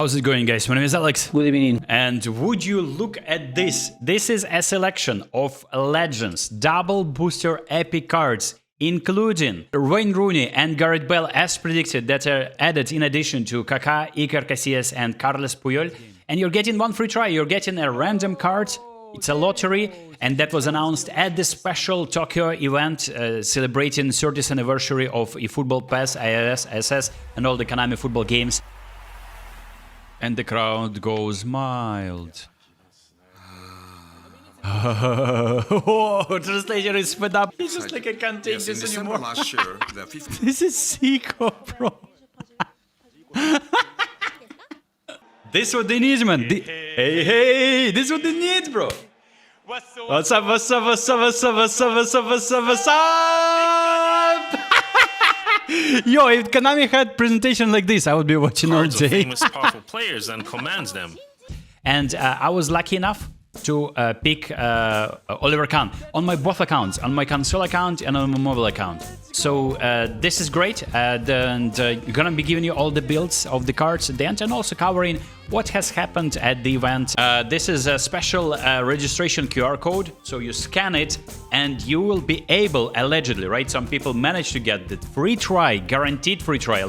How's it going, guys? My name is Alex. Good evening. And would you look at this? This is a selection of legends, double booster epic cards, including Wayne Rooney and Gareth Bale as predicted, that are added in addition to Kaka, Iker Casillas and Carles Puyol. And you're getting one free try, you're getting a random card. It's a lottery, and that was announced at the special Tokyo event celebrating 30th anniversary of eFootball PES, IRS, SS, and all the Konami football games. And the crowd goes mild. Oh, translator is fed up. He's just like, I can't take this anymore. Last year, the 50... This is Seiko, bro. This is what they need, man. Hey, this is what they need, bro. What's up? Yo, if Konami had presentation like this, I would be watching all day. Famous, powerful players and commands them. And I was lucky enough to pick Oliver Kahn on my both accounts, on my console account and on my mobile account. So this is great, and gonna be giving you all the builds of the cards at the end, and also covering what has happened at the event. This is a special registration QR code, so you scan it and you will be able, allegedly, right? Some people managed to get the free try, guaranteed free try.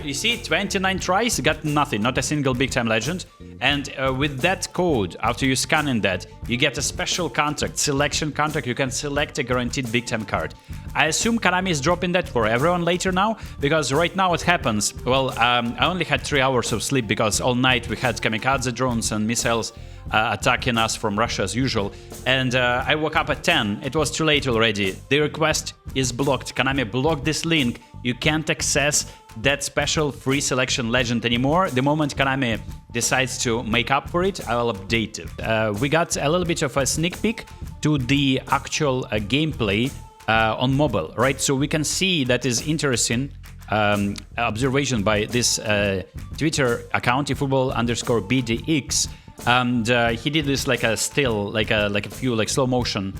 You see, 29 tries, got nothing, not a single big-time legend. And with that code, after you scan in that, you get a special contract, selection contract. You can select a guaranteed big-time card. I assume Konami is dropping that for everyone later now, because right now what happens, well, I only had 3 hours of sleep because all night we had kamikaze drones and missiles attacking us from Russia as usual. And I woke up at 10. It was too late already. The request is blocked. Konami blocked this link. You can't access that special free selection legend anymore. The moment Konami decides to make up for it, I will update it. We got a little bit of a sneak peek to the actual gameplay on mobile, right? So we can see that is interesting observation by this Twitter account, eFootball_BDX. And he did this like a still, like a few like slow motion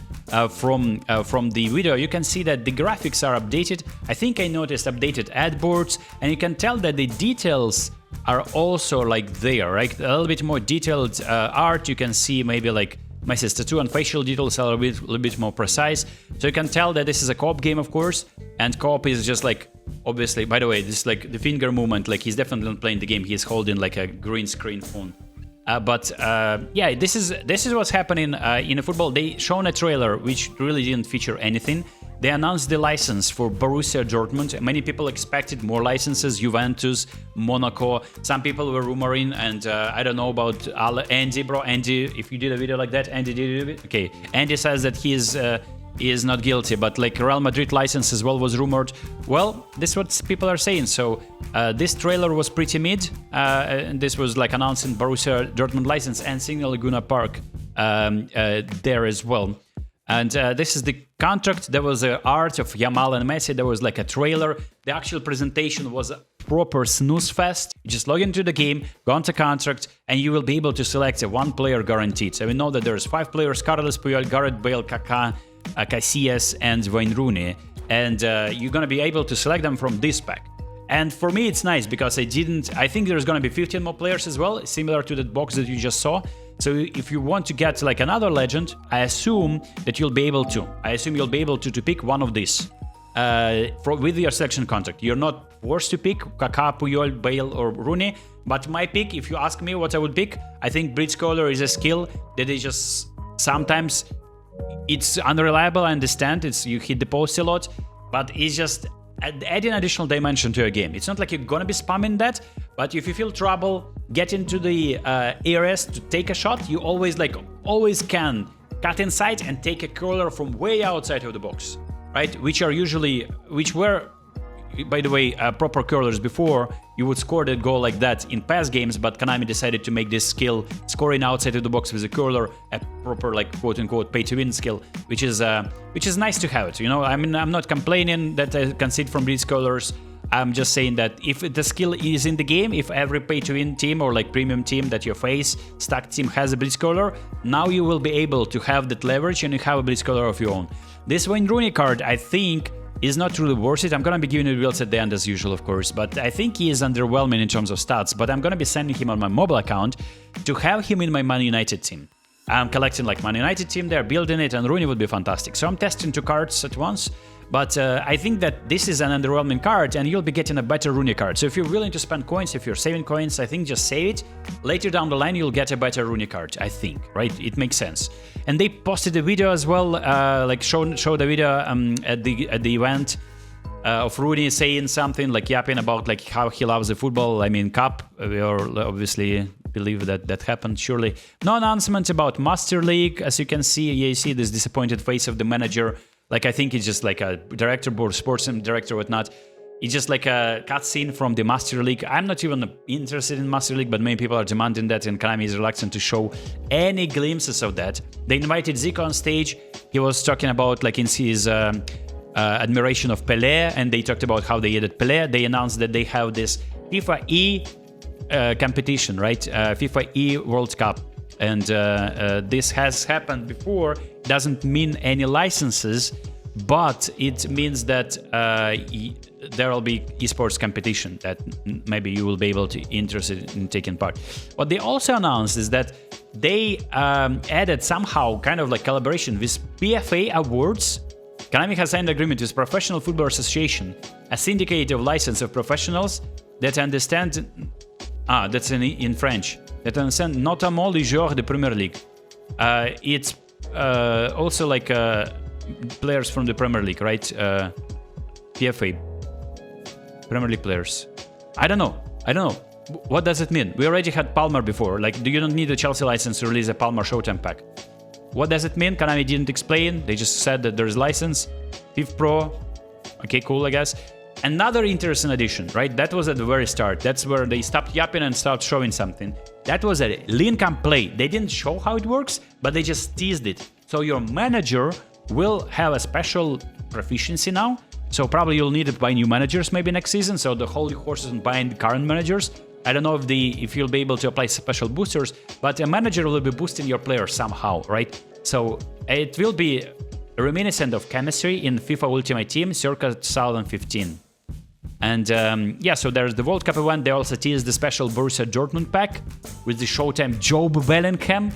from the video. You can see that the graphics are updated. I think I noticed updated ad boards, and you can tell that the details are also like there, right? A little bit more detailed art. You can see maybe like Messi's tattoo and facial details are a little bit more precise. So you can tell that this is a co-op game, of course, and co-op is just like, obviously, by the way, this is like the finger movement, like he's definitely not playing the game. He's holding like a green screen phone. Yeah, this is what's happening in eFootball. They shown a trailer which really didn't feature anything. They announced the license for Borussia Dortmund. Many people expected more licenses, Juventus, Monaco. Some people were rumoring, and I don't know about Andy, bro. Andy, if you did a video like that, Andy did it. Okay, Andy says that he is not guilty, but like Real Madrid license as well was rumored. Well, this is what people are saying. So this trailer was pretty mid, and this was like announcing Borussia Dortmund license and Signal Laguna Park there as well. And this is the contract. There was the art of Yamal and Messi. There was like a trailer. The actual presentation was a proper snooze fest. You just log into the game, go onto contract, and you will be able to select a one-player guaranteed. So we know that there's 5 players: Carles Puyol, Gareth Bale, Kaka, Casillas, and Wayne Rooney. And you're going to be able to select them from this pack. And for me, it's nice because I think there's going to be 15 more players as well, similar to that box that you just saw. So if you want to get like another legend, I assume that you'll be able to. I assume you'll be able to pick one of these with your selection contract. You're not forced to pick Kaka, Puyol, Bale, or Rooney. But my pick, if you ask me what I would pick, I think Blitz is a skill that is just sometimes it's unreliable. I understand you hit the post a lot, but it's just adding additional dimension to your game. It's not like you're gonna be spamming that, but if you feel trouble, get into the areas to take a shot. You always can cut inside and take a curler from way outside of the box, right? Which were, by the way, proper curlers before. You would score that goal like that in past games, but Konami decided to make this skill, scoring outside of the box with a curler, a proper like quote-unquote pay-to-win skill, which is nice to have it. You know, I mean, I'm not complaining that I concede from these curlers. I'm just saying that if the skill is in the game, if every pay-to-win team or like premium team that you face, stacked team has a Blitz curler, now you will be able to have that leverage and you have a Blitz curler of your own. This Wayne Rooney card, I think, is not really worth it. I'm gonna be giving you builds at the end as usual, of course, but I think he is underwhelming in terms of stats. But I'm gonna be sending him on my mobile account to have him in my Man United team. I'm collecting like Man United team there, building it, and Rooney would be fantastic. So I'm testing 2 cards at once. But I think that this is an underwhelming card, and you'll be getting a better Rooney card. So if you're willing to spend coins, if you're saving coins, I think just save it. Later down the line, you'll get a better Rooney card, I think, right? It makes sense. And they posted a video as well, like showed the video at the event of Rooney saying something, like yapping about like how he loves the football. I mean, Cup, we all obviously believe that happened, surely. No announcement about Master League. As you can see, you see this disappointed face of the manager. Like, I think it's just like a director board, sports director, whatnot. It's just like a cutscene from the Master League. I'm not even interested in Master League, but many people are demanding that, and Konami is reluctant to show any glimpses of that. They invited Zico on stage. He was talking about, like, in his admiration of Pelé, and they talked about how they added Pelé. They announced that they have this FIFA E competition, right? FIFA E World Cup. And this has happened before. Doesn't mean any licenses, but it means that there will be esports competition that maybe you will be able to interested in taking part. What they also announced is that they added somehow kind of like collaboration with PFA Awards. Konami has signed an agreement with Professional Football Association, a syndicate of license of professionals that understand. That's in French. That understand notamment les joueurs de Premier League. It's also like players from the Premier League, right? PFA. Premier League players. I don't know. What does it mean? We already had Palmer before. Like, you don't need a Chelsea license to release a Palmer Showtime pack. What does it mean? Konami didn't explain. They just said that there's license. FIFA Pro. Okay, cool, I guess. Another interesting addition, right? That was at the very start. That's where they stopped yapping and started showing something. That was a Lincoln play. They didn't show how it works, but they just teased it. So your manager will have a special proficiency now. So probably you'll need to buy new managers maybe next season. So the holy horse isn't buying current managers. I don't know if you'll be able to apply special boosters, but a manager will be boosting your player somehow, right? So it will be reminiscent of chemistry in FIFA Ultimate Team circa 2015. And yeah, so there's the World Cup event. They also teased the special Borussia Dortmund pack with the Showtime Jobe Bellingham.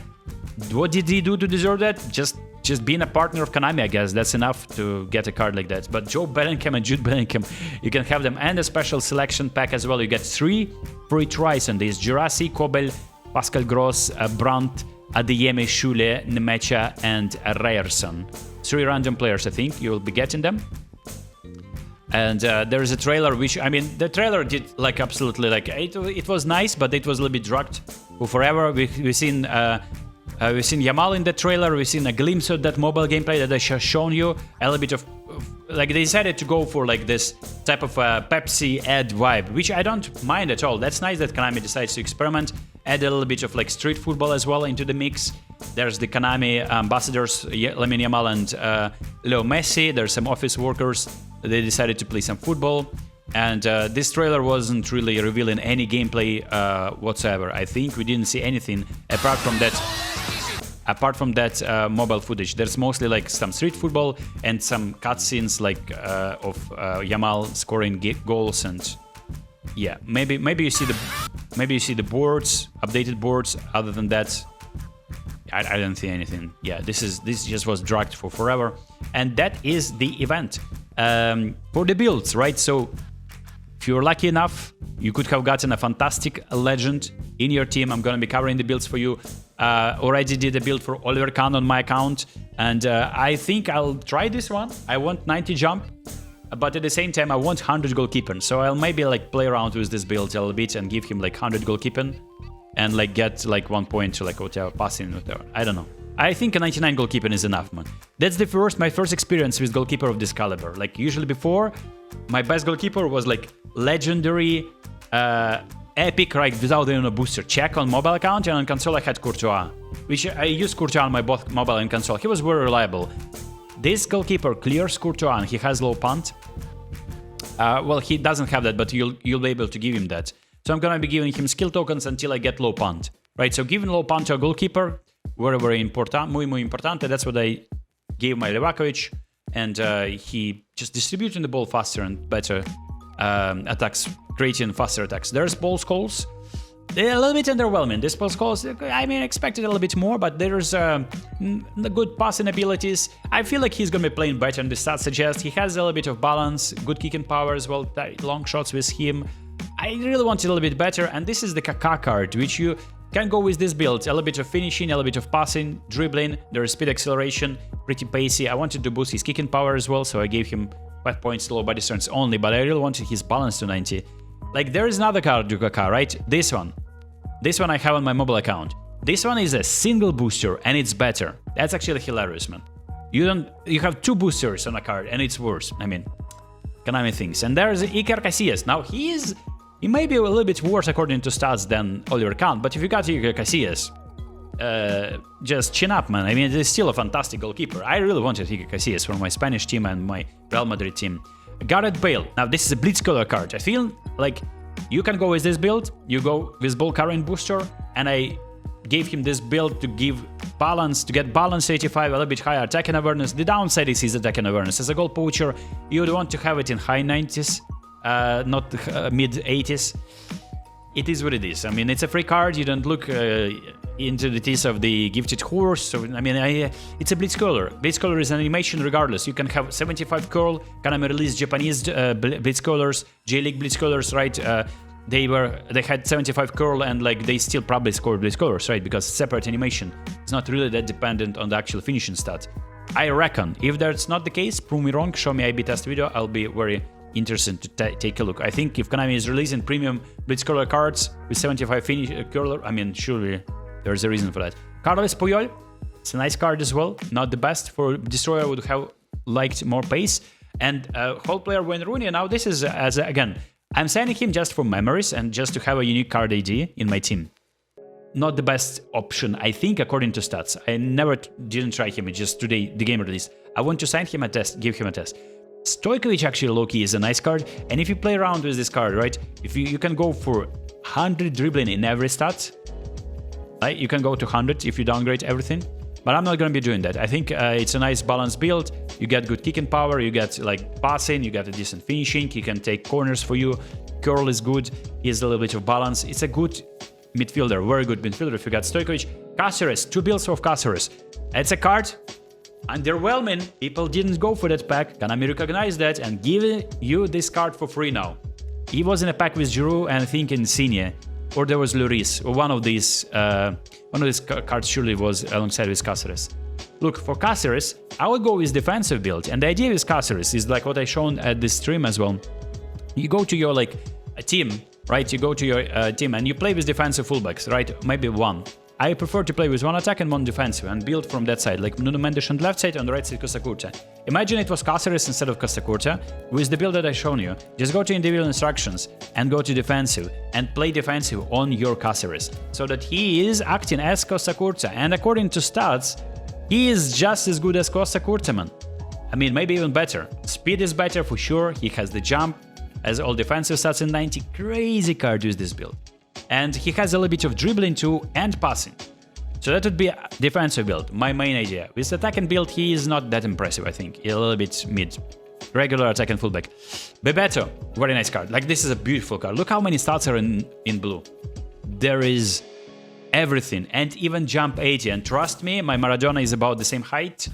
What did he do to deserve that? Just being a partner of Konami, I guess. That's enough to get a card like that. But Jobe Bellingham and Jude Bellingham, you can have them. And a special selection pack as well. You get 3 free tries on these. Girassi, Kobel, Pascal Gross, Brandt, Adeyemi, Schule, Nemecha, and Ryerson. 3 random players, I think. You will be getting them. And there is a trailer, which, I mean, the trailer did like absolutely like it was nice, but it was a little bit drugged for forever. We've seen Yamal in the trailer. We've seen a glimpse of that mobile gameplay that I have shown you. A little bit of like they decided to go for like this type of Pepsi ad vibe, which I don't mind at all. That's nice that Konami decides to experiment, add a little bit of like street football as well into the mix. There's the Konami ambassadors, Lamine Yamal and Leo Messi. There's some office workers. They decided to play some football, and this trailer wasn't really revealing any gameplay whatsoever. I think we didn't see anything apart from that mobile footage. There's mostly like some street football and some cutscenes like of Yamal scoring goals, and yeah, maybe you see the boards, updated boards. Other than that, I don't see anything. Yeah, this just was dragged for forever, and that is the event. For the builds, right? So if you're lucky enough, you could have gotten a fantastic legend in your team. I'm gonna be covering the builds for you. Already did a build for Oliver Kahn on my account, and I think I'll try this one. I want 90 jump, but at the same time I want 100 goalkeeping. So I'll maybe like play around with this build a little bit and give him like 100 goalkeeping and like get like 1 point to like whatever passing whatever. I don't know. I think a 99 goalkeeping is enough, man. That's my first experience with goalkeeper of this caliber. Like usually before, my best goalkeeper was like legendary, epic, right, without even a booster. Check on mobile account, and on console I had Courtois, which I used Courtois on my both mobile and console. He was very reliable. This goalkeeper clears Courtois and he has low punt. Well, he doesn't have that, but you'll be able to give him that. So I'm gonna be giving him skill tokens until I get low punt. Right, so giving low punt to a goalkeeper, very important, muy importante. That's what I gave my Levakovic. and he just distributing the ball faster and better attacks, creating faster attacks. There's Paul Scholes. They're a little bit underwhelming. This Paul Scholes, I mean, expected a little bit more, but there's the good passing abilities. I feel like he's going to be playing better than the stats suggest. He has a little bit of balance, good kicking power as well, long shots with him. I really want it a little bit better, and this is the Kaka card, which you can go with this build. A little bit of finishing, a little bit of passing, dribbling, there is speed acceleration, pretty pacey. I wanted to boost his kicking power as well, so I gave him 5 points low body strength only, but I really wanted his balance to 90. Like, there is another card to Kaka, right? This one. This one I have on my mobile account. This one is a single booster, and it's better. That's actually hilarious, man. You have 2 boosters on a card, and it's worse. I mean, Konami thinks. And there's Iker Casillas. Now, he may be a little bit worse according to stats than Oliver Kahn, but if you got Iker Casillas, just chin up, man. I mean, it's still a fantastic goalkeeper. I really wanted Iker Casillas for my Spanish team and my Real Madrid team. Gareth Bale. Now, this is a Blitz color card. I feel like you can go with this build, you go with ball carrying booster, and I gave him this build to give balance, to get balance 85, a little bit higher attacking awareness. The downside is his attacking awareness. As a goal poacher, you would want to have it in high 90s, not mid 80s. It is what it is. I mean, it's a free card. You don't look into the teeth of the gifted horse. So, I mean, it's a Blitz color. Blitz color is an animation regardless. You can have 75 curl, Konami released Japanese Blitz colors, J-League Blitz colors, right? They had 75 curl, and like they still probably scored Blitz colors, right? Because separate animation. It's not really that dependent on the actual finishing stat. I reckon. If that's not the case, prove me wrong, show me A/B test video. I'll be very interested to take a look. I think if Konami is releasing premium Blitz color cards with 75 finish curler, I mean, surely there's a reason for that. Carlos Puyol, it's a nice card as well. Not the best for Destroyer, would have liked more pace. And whole player Wayne Rooney. Now this is, again, I'm signing him just for memories and just to have a unique card ID in my team. Not the best option, I think, according to stats. I never didn't try him, it's just today the game release. I want to sign him a test, give him a test. Stojkovic actually low-key is a nice card, and if you play around with this card, right, if you can go for 100 dribbling in every stat, right? You can go to 100 if you downgrade everything, but I'm not going to be doing that. I think it's a nice balanced build. You get good kicking power, you get like passing, you get a decent finishing, he can take corners for you, curl is good, he has a little bit of balance. It's a good midfielder, very good midfielder if you got Stojkovic. Caceres, 2 builds of Caceres. It's a card. Underwhelming, people didn't go for that pack. Konami recognized that and give you this card for free now. He was in a pack with Giroud and I think Insigne, or there was Lloris, or one of these cards surely was alongside with Caceres. Look, for Caceres, I would go with defensive build, and the idea with Caceres is like what I shown at this stream as well. You go to your like a team, right? You go to your team and you play with defensive fullbacks, right? Maybe one. I prefer to play with 1 attack and 1 defensive and build from that side, like Nuno Mendes on the left side, on the right side Costa Curta. Imagine it was Caceres instead of Costa Curta. With the build that I shown you, just go to individual instructions and go to defensive and play defensive on your Caceres, so that he is acting as Costa Curta, and according to stats, he is just as good as Costa Curta, man. I mean, maybe even better. Speed is better for sure, he has the jump, has all defensive stats in 90, crazy card with this build. And he has a little bit of dribbling too and passing. So that would be a defensive build, my main idea. With attacking build, he is not that impressive, I think. He's a little bit mid. Regular attacking fullback. Bebeto, very nice card. Like, this is a beautiful card. Look how many stats are in blue. There is everything, and even jump 80. And trust me, my Maradona is about the same height,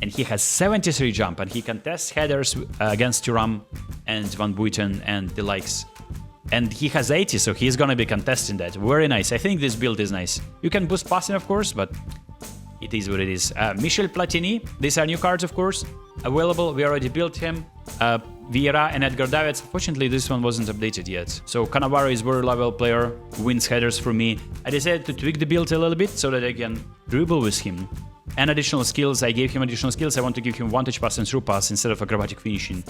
and he has 73 jump, and he can test headers against Thuram and Van Buiten and the likes. And he has 80, so he's gonna be contesting that. Very nice. I think this build is nice. You can boost passing, of course, but it is what it is. Michel Platini. These are new cards, of course, available. We already built him. Vieira and Edgar Davids. Fortunately, this one wasn't updated yet. So Cannavaro is very level player, wins headers for me. I decided to tweak the build a little bit so that I can dribble with him. And additional skills. I gave him additional skills. I want to give him one touch pass and through pass instead of acrobatic finishing.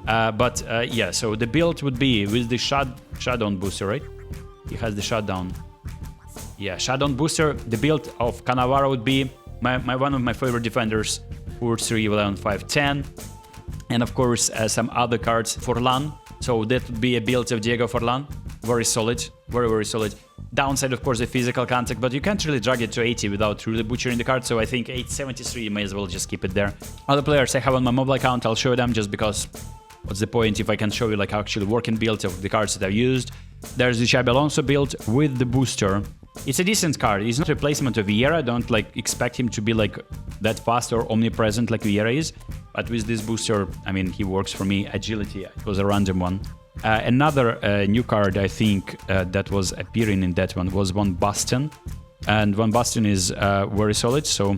Yeah, so the build would be with the shutdown booster, right? He has the shutdown. Yeah, shutdown booster. The build of Cannavaro would be one of my favorite defenders, 4-3, 11, 5, 10. And of course, some other cards, Forlan. So that would be a build of Diego Forlan. very solid, very solid. Downside, of course, the physical contact, but you can't really drag it to 80 without really butchering the card, so I think 873, you may as well just keep it there. Other players I have on my mobile account, I'll show them just because what's the point if I can show you like actually working builds of the cards that I've used. There's the Jobe Alonso build with the booster. It's a decent card. It's not a replacement of Vieira. Don't like expect him to be like that fast or omnipresent like Vieira is. But with this booster, I mean, he works for me. Agility, it was a random one. Another new card I think that was appearing in that one was one Basten. And one Basten is very solid. So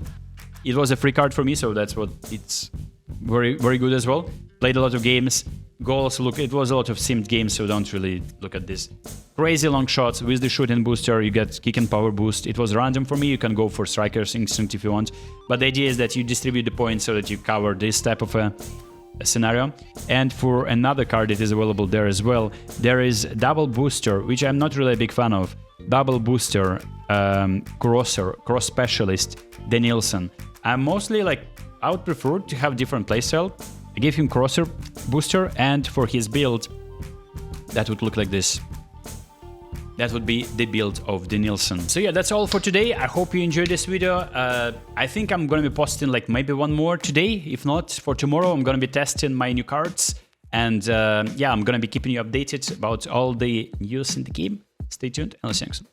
it was a free card for me. So that's what it's very good as well. Played a lot of games. Goals, look, it was a lot of simmed games, so don't really look at this. Crazy long shots with the shooting booster, you get kick and power boost. It was random for me, you can go for striker's instinct if you want. But the idea is that you distribute the points so that you cover this type of a scenario. And for another card that is available there as well, there is double booster, which I'm not really a big fan of. Double booster, cross specialist, Danielson. I'm mostly like, I would prefer to have different playstyle. I gave him crosser booster, and for his build, that would look like this. That would be the build of Danielson. So yeah, that's all for today. I hope you enjoyed this video. I think I'm gonna be posting like maybe one more today. If not, for tomorrow, I'm gonna be testing my new cards. And yeah, I'm gonna be keeping you updated about all the news in the game. Stay tuned and I'll see you next time.